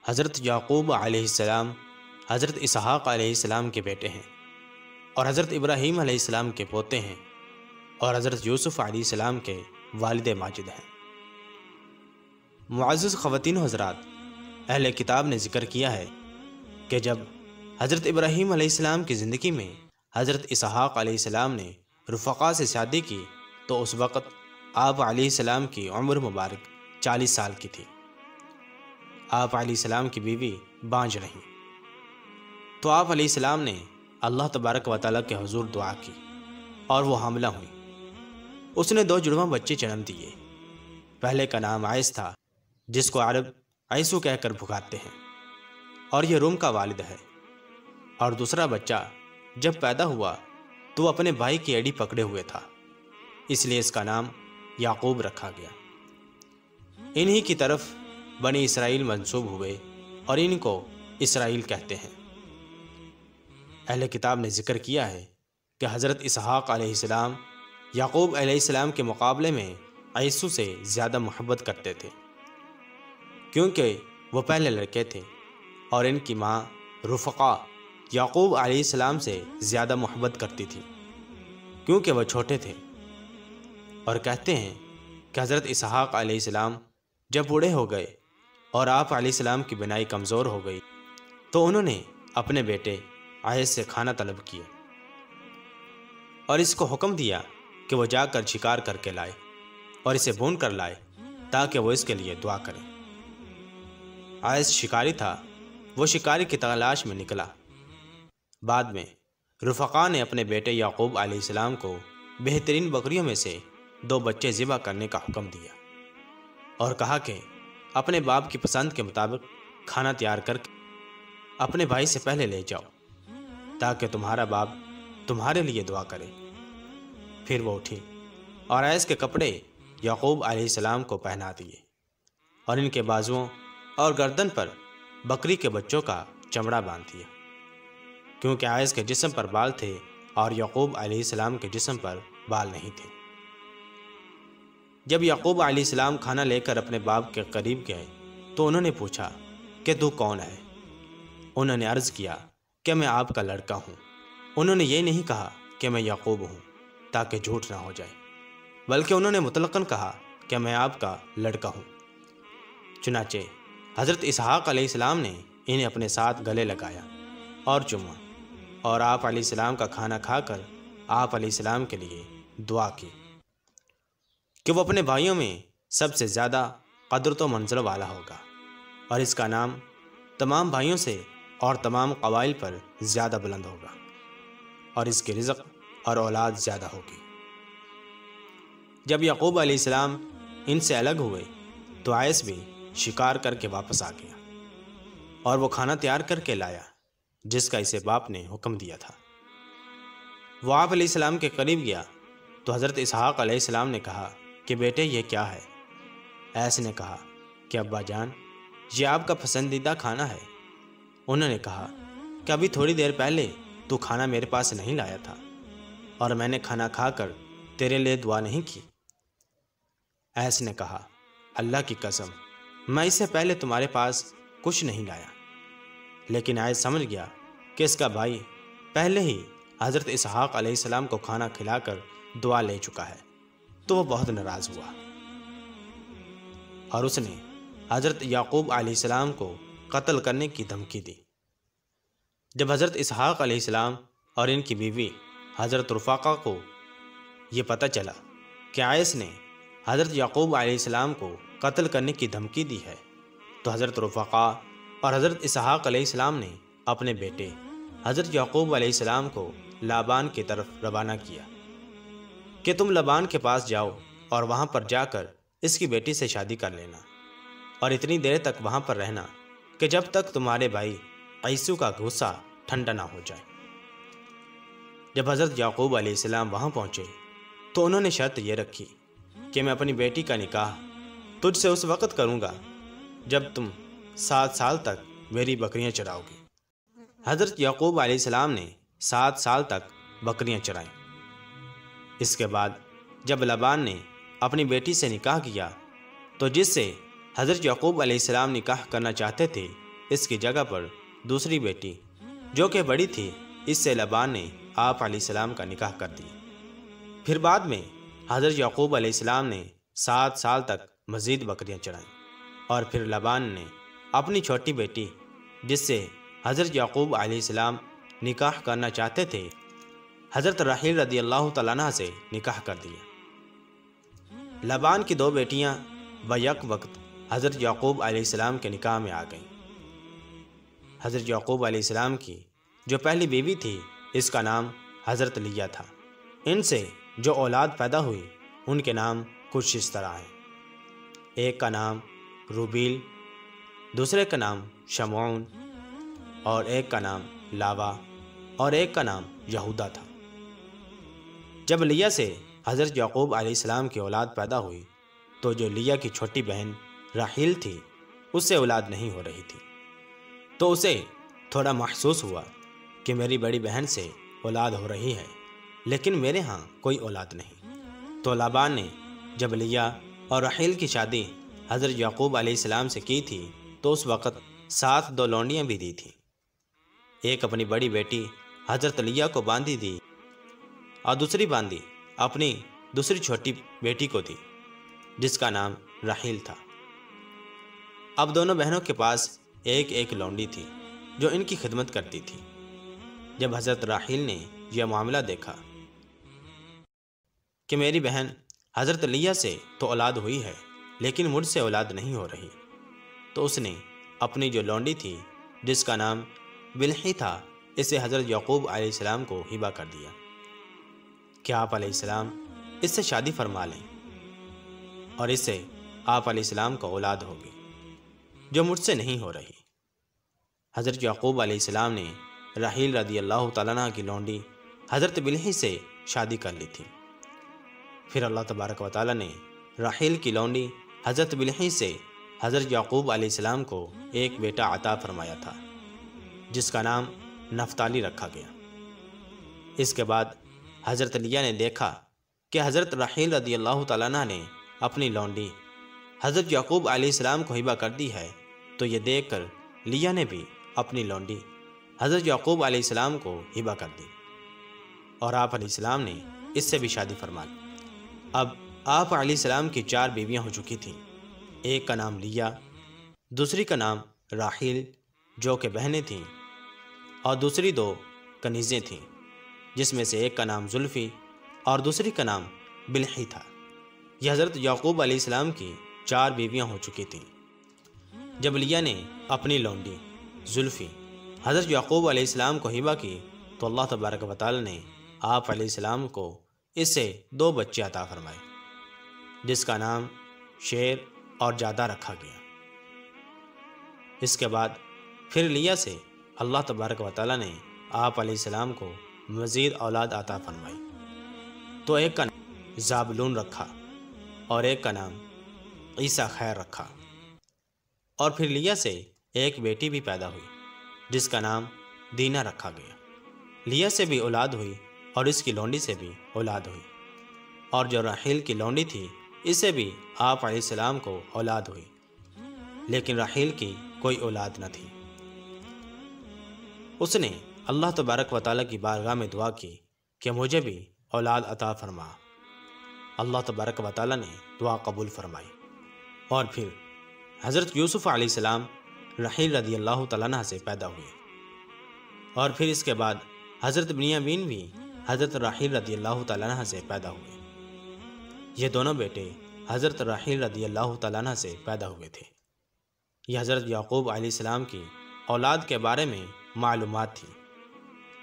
حضرت یعقوب علیہ السلام حضرت اسحاق علیہ السلام کے بیٹے ہیں اور حضرت ابراہیم علیہ السلام کے پوتے ہیں اور حضرت یوسف علیہ السلام کے والد ماجد ہیں۔ معزز خواتین و حضرات، اہل کتاب نے ذکر کیا ہے کہ جب حضرت ابراہیم علیہ السلام کی زندگی میں حضرت اسحاق علیہ السلام نے رفقا سے شادی کی تو اس وقت آپ علیہ السلام کی عمر مبارک 40 سال کی تھی۔ آپ علیہ السلام کی بیوی بانجھ رہیں تو آپ علیہ السلام نے اللہ تبارک و تعالیٰ کے حضور دعا کی اور وہ حاملہ ہوئی۔ اس نے 2 جڑواں بچے جنم دیے۔ پہلے کا نام عیس تھا، جس کو عرب عیسو کہہ کر پکارتے ہیں، اور یہ روم کا والد ہے۔ اور دوسرا بچہ جب پیدا ہوا تو وہ اپنے بھائی کی ایڑی پکڑے ہوئے تھا، اس لیے اس کا نام یعقوب رکھا گیا۔ انہی کی طرف بنی اسرائیل منسوب ہوئے اور ان کو اسرائیل کہتے ہیں۔ اہل کتاب نے ذکر کیا ہے کہ حضرت اسحاق علیہ السلام یعقوب علیہ السلام کے مقابلے میں عیسو سے زیادہ محبت کرتے تھے، کیونکہ وہ پہلے لڑکے تھے، اور ان کی ماں رفقا یعقوب علیہ السلام سے زیادہ محبت کرتی تھی کیونکہ وہ چھوٹے تھے۔ اور کہتے ہیں کہ حضرت اسحاق علیہ السلام جب بوڑھے ہو گئے اور آپ علیہ السلام کی بینائی کمزور ہو گئی تو انہوں نے اپنے بیٹے عیس سے کھانا طلب کیا اور اس کو حکم دیا کہ وہ جا کر شکار کر کے لائے اور اسے بھون کر لائے تاکہ وہ اس کے لیے دعا کرے۔ عیس شکاری تھا، وہ شکاری کی تلاش میں نکلا۔ بعد میں رفقا نے اپنے بیٹے یعقوب علیہ السلام کو بہترین بکریوں میں سے 2 بچے ذبح کرنے کا حکم دیا اور کہا کہ اپنے باپ کی پسند کے مطابق کھانا تیار کر کے اپنے بھائی سے پہلے لے جاؤ تاکہ تمہارا باپ تمہارے لیے دعا کرے۔ پھر وہ اٹھی اور عیس کے کپڑے یعقوب علیہ السلام کو پہنا دیے اور ان کے بازوؤں اور گردن پر بکری کے بچوں کا چمڑا باندھ دیا، کیونکہ عیس کے جسم پر بال تھے اور یعقوب علیہ السلام کے جسم پر بال نہیں تھے۔ جب یعقوب علیہ السلام کھانا لے کر اپنے باپ کے قریب گئے تو انہوں نے پوچھا کہ تو کون ہے؟ انہوں نے عرض کیا کہ میں آپ کا لڑکا ہوں۔ انہوں نے یہ نہیں کہا کہ میں یعقوب ہوں تاکہ جھوٹ نہ ہو جائے، بلکہ انہوں نے مطلقاً کہا کہ میں آپ کا لڑکا ہوں۔ چنانچہ حضرت اسحاق علیہ السلام نے انہیں اپنے ساتھ گلے لگایا اور چوما، اور آپ علیہ السلام کا کھانا کھا کر آپ علیہ السلام کے لیے دعا کی کہ وہ اپنے بھائیوں میں سب سے زیادہ قدرت و منزل والا ہوگا اور اس کا نام تمام بھائیوں سے اور تمام قبائل پر زیادہ بلند ہوگا اور اس کی رزق اور اولاد زیادہ ہوگی۔ جب یعقوب علیہ السلام ان سے الگ ہوئے تو عیس بھی شکار کر کے واپس آ گیا اور وہ کھانا تیار کر کے لایا جس کا اسے باپ نے حکم دیا تھا۔ وہ آپ علیہ السلام کے قریب گیا تو حضرت اسحاق علیہ السلام نے کہا کہ بیٹے یہ کیا ہے؟ عیس نے کہا کہ ابا جان یہ آپ کا پسندیدہ کھانا ہے۔ انہوں نے کہا کہ ابھی تھوڑی دیر پہلے تو کھانا میرے پاس نہیں لایا تھا اور میں نے کھانا کھا کر تیرے لیے دعا نہیں کی۔ عیس نے کہا اللہ کی قسم میں اس سے پہلے تمہارے پاس کچھ نہیں لایا، لیکن عیس سمجھ گیا کہ اس کا بھائی پہلے ہی حضرت اسحاق علیہ السلام کو کھانا کھلا کر دعا لے چکا ہے تو وہ بہت ناراض ہوا اور اس نے حضرت یعقوب علیہ السلام کو قتل کرنے کی دھمکی دی۔ جب حضرت اسحاق علیہ السلام اور ان کی بیوی حضرت رفقا کو یہ پتہ چلا کہ عیس نے حضرت یعقوب علیہ السلام کو قتل کرنے کی دھمکی دی ہے تو حضرت رفقا اور حضرت اسحاق علیہ السلام نے اپنے بیٹے حضرت یعقوب علیہ السلام کو لابان کی طرف روانہ کیا کہ تم لابان کے پاس جاؤ اور وہاں پر جا کر اس کی بیٹی سے شادی کر لینا اور اتنی دیر تک وہاں پر رہنا کہ جب تک تمہارے بھائی عیسو کا غصہ ٹھنڈا نہ ہو جائے۔ جب حضرت یعقوب علیہ السلام وہاں پہنچے تو انہوں نے شرط یہ رکھی کہ میں اپنی بیٹی کا نکاح تجھ سے اس وقت کروں گا جب تم 7 سال تک میری بکریاں چراؤ گی۔ حضرت یعقوب علیہ السلام نے 7 سال تک بکریاں چرائیں۔ اس کے بعد جب لابان نے اپنی بیٹی سے نکاح کیا تو جس سے حضرت یعقوب علیہ السلام نکاح کرنا چاہتے تھے اس کی جگہ پر دوسری بیٹی جو کہ بڑی تھی اس سے لبان نے آپ علیہ السلام کا نکاح کر دیا۔ پھر بعد میں حضرت یعقوب علیہ السلام نے 7 سال تک مزید بکریاں چڑھائیں، اور پھر لبان نے اپنی چھوٹی بیٹی جس سے حضرت یعقوب علیہ السلام نکاح کرنا چاہتے تھے حضرت راحیل رضی اللہ تعالیٰ عنہ سے نکاح کر دیا۔ لبان کی 2 بیٹیاں بیک وقت حضرت یعقوب علیہ السلام کے نکاح میں آ گئیں۔ حضرت یعقوب علیہ السلام کی جو پہلی بیوی تھی اس کا نام حضرت لیہ تھا۔ ان سے جو اولاد پیدا ہوئی ان کے نام کچھ اس طرح ہیں۔ ایک کا نام روبیل، دوسرے کا نام شمعون، اور ایک کا نام لاوا، اور ایک کا نام یہودا تھا۔ جب لیہ سے حضرت یعقوب علیہ السلام کی اولاد پیدا ہوئی تو جو لیہ کی چھوٹی بہن راحیل تھی اس سے اولاد نہیں ہو رہی تھی، تو اسے تھوڑا محسوس ہوا کہ میری بڑی بہن سے اولاد ہو رہی ہے لیکن میرے ہاں کوئی اولاد نہیں۔ تو لابان نے جب لیہ اور راحیل کی شادی حضرت یعقوب علیہ السلام سے کی تھی تو اس وقت 7 2 لونڈیاں بھی دی تھیں۔ ایک اپنی بڑی بیٹی حضرت لیہ کو باندھی دی اور دوسری باندھی اپنی دوسری چھوٹی بیٹی کو دی جس کا نام راحیل تھا۔ اب دونوں بہنوں کے پاس ایک ایک لونڈی تھی جو ان کی خدمت کرتی تھی۔ جب حضرت راحیل نے یہ معاملہ دیکھا کہ میری بہن حضرت لیہ سے تو اولاد ہوئی ہے لیکن مجھ سے اولاد نہیں ہو رہی، تو اس نے اپنی جو لونڈی تھی جس کا نام بلحی تھا اسے حضرت یعقوب علیہ السلام کو ہبہ کر دیا کہ آپ علیہ السلام اس سے شادی فرما لیں اور اس سے آپ علیہ السلام کو اولاد ہوگی جو مجھ سے نہیں ہو رہی۔ حضرت یعقوب علیہ السلام نے راحیل رضی اللہ تعالیٰ عنہ کی لونڈی حضرت بلحی سے شادی کر لی تھی۔ پھر اللہ تبارک و تعالیٰ نے راحیل کی لونڈی حضرت بلحی سے حضرت یعقوب علیہ السلام کو ایک بیٹا عطا فرمایا تھا جس کا نام نفتالی رکھا گیا۔ اس کے بعد حضرت لیہ نے دیکھا کہ حضرت راحیل رضی اللہ تعالیٰ عنہ نے اپنی لونڈی حضرت یعقوب علیہ السلام کو ہبہ کر دی ہے، تو یہ دیکھ کر لیہ نے بھی اپنی لونڈی حضرت یعقوب علیہ السلام کو ہبہ کر دی اور آپ علیہ السلام نے اس سے بھی شادی فرما لی۔ اب آپ علیہ السلام کی 4 بیویاں ہو چکی تھیں۔ ایک کا نام لیہ، دوسری کا نام راحیل جو کہ بہنیں تھیں، اور دوسری 2 کنیزیں تھیں جس میں سے ایک کا نام زلفی اور دوسری کا نام بلحی تھا۔ یہ حضرت یعقوب علیہ السلام کی 4 بیویاں ہو چکی تھیں۔ جب لیہ نے اپنی لونڈی زلفی حضرت یعقوب علیہ السلام کو ہبہ کی تو اللہ تبارک و تعالی نے آپ علیہ السلام کو اس سے 2 بچے عطا فرمائے جس کا نام شیر اور جادہ رکھا گیا۔ اس کے بعد پھر لیہ سے اللہ تبارک و تعالی نے آپ علیہ السلام کو مزید اولاد عطا فرمائی، تو ایک کا نام زابلون رکھا اور ایک کا نام عیسیٰ خیر رکھا، اور پھر لیہ سے ایک بیٹی بھی پیدا ہوئی جس کا نام دینہ رکھا گیا۔ لیہ سے بھی اولاد ہوئی اور اس کی لونڈی سے بھی اولاد ہوئی، اور جو راحیل کی لونڈی تھی اس سے بھی آپ علیہ السلام کو اولاد ہوئی، لیکن راحیل کی کوئی اولاد نہ تھی۔ اس نے اللہ تبارک و تعالیٰ کی بارگاہ میں دعا کی کہ مجھے بھی اولاد عطا فرما۔ اللہ تبارک و تعالیٰ نے دعا قبول فرمائی، اور پھر حضرت یوسف علیہ السلام راحیل رضی اللہ تعالیٰ عنہ سے پیدا ہوئے، اور پھر اس کے بعد حضرت بنیامین بھی حضرت راحیل رضی اللہ تعالیٰ عنہ سے پیدا ہوئے۔ یہ دونوں بیٹے حضرت راحیل رضی اللہ تعالیٰ عنہ سے پیدا ہوئے تھے۔ یہ حضرت یعقوب علیہ السلام کی اولاد کے بارے میں معلومات تھی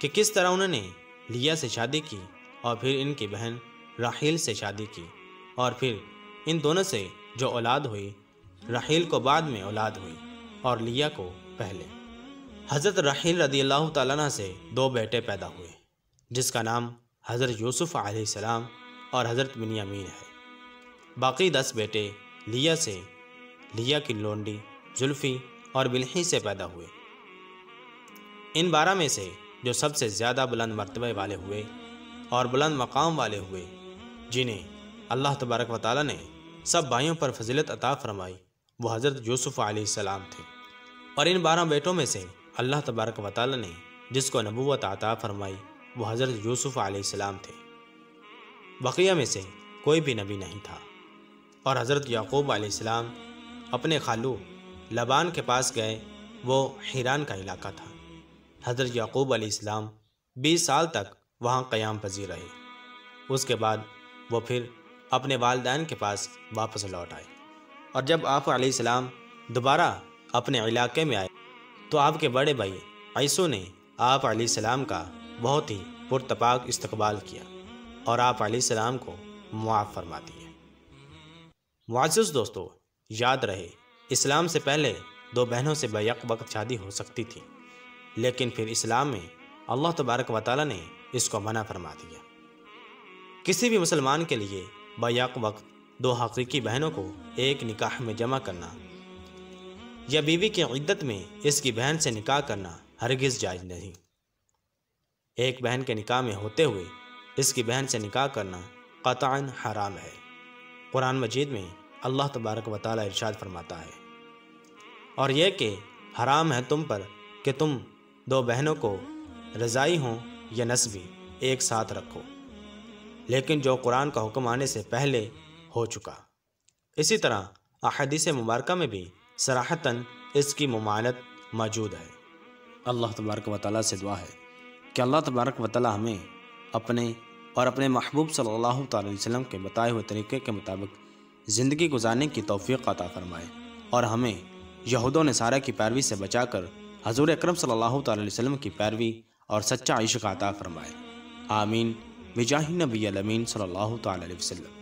کہ کس طرح انہوں نے لیہ سے شادی کی اور پھر ان کی بہن راحیل سے شادی کی، اور پھر ان دونوں سے جو اولاد ہوئی راحیل کو بعد میں اولاد ہوئی اور لیہ کو پہلے۔ حضرت راحیل رضی اللہ تعالیٰ عنہ سے 2 بیٹے پیدا ہوئے جس کا نام حضرت یوسف علیہ السلام اور حضرت بنیامین ہے۔ باقی 10 بیٹے لیہ سے لیہ کی لونڈی زلفی اور بلحی سے پیدا ہوئے۔ ان 12 میں سے جو سب سے زیادہ بلند مرتبے والے ہوئے اور بلند مقام والے ہوئے، جنہیں اللہ تبارک و تعالیٰ نے سب بھائیوں پر فضیلت عطا فرمائی، وہ حضرت یوسف علیہ السلام تھے۔ اور ان 12 بیٹوں میں سے اللہ تبارک و تعالی نے جس کو نبوت عطا فرمائی وہ حضرت یوسف علیہ السلام تھے۔ بقیہ میں سے کوئی بھی نبی نہیں تھا۔ اور حضرت یعقوب علیہ السلام اپنے خالو لبان کے پاس گئے، وہ حیران کا علاقہ تھا۔ حضرت یعقوب علیہ السلام 20 سال تک وہاں قیام پذیر رہے۔ اس کے بعد وہ پھر اپنے والدین کے پاس واپس لوٹ آئے، اور جب آپ علیہ السلام دوبارہ اپنے علاقے میں آئے تو آپ کے بڑے بھائی عیسو نے آپ علیہ السلام کا بہت ہی پرتپاک استقبال کیا اور آپ علیہ السلام کو معاف فرما دیا۔ معزز دوستو، یاد رہے اسلام سے پہلے 2 بہنوں سے بیک وقت شادی ہو سکتی تھی، لیکن پھر اسلام میں اللہ تبارک و تعالی نے اس کو منع فرما دیا۔ کسی بھی مسلمان کے لیے بیک وقت 2 حقیقی بہنوں کو ایک نکاح میں جمع کرنا یا بیوی کی عدت میں اس کی بہن سے نکاح کرنا ہرگز جائز نہیں۔ ایک بہن کے نکاح میں ہوتے ہوئے اس کی بہن سے نکاح کرنا قطعاً حرام ہے۔ قرآن مجید میں اللہ تبارک و تعالی ارشاد فرماتا ہے، اور یہ کہ حرام ہے تم پر کہ تم 2 بہنوں کو رضائی ہوں یا نسبی ایک ساتھ رکھو، لیکن جو قرآن کا حکم آنے سے پہلے ہو چکا۔ اسی طرح احادیث مبارکہ میں بھی صراحتاً اس کی ممانعت موجود ہے۔ اللہ تبارک و تعالیٰ سے دعا ہے کہ اللہ تبارک و تعالیٰ ہمیں اپنے اور اپنے محبوب صلی اللہ تعالی علیہ وسلم کے بتائے ہوئے طریقے کے مطابق زندگی گزارنے کی توفیق عطا فرمائے، اور ہمیں یہود و نصارہ کی پیروی سے بچا کر حضور اکرم صلی اللہ تعالی علیہ وسلم کی پیروی اور سچا عشق عطا فرمائے۔ آمین بجاہ نبی الامین صلی اللہ تعالی علیہ وسلم۔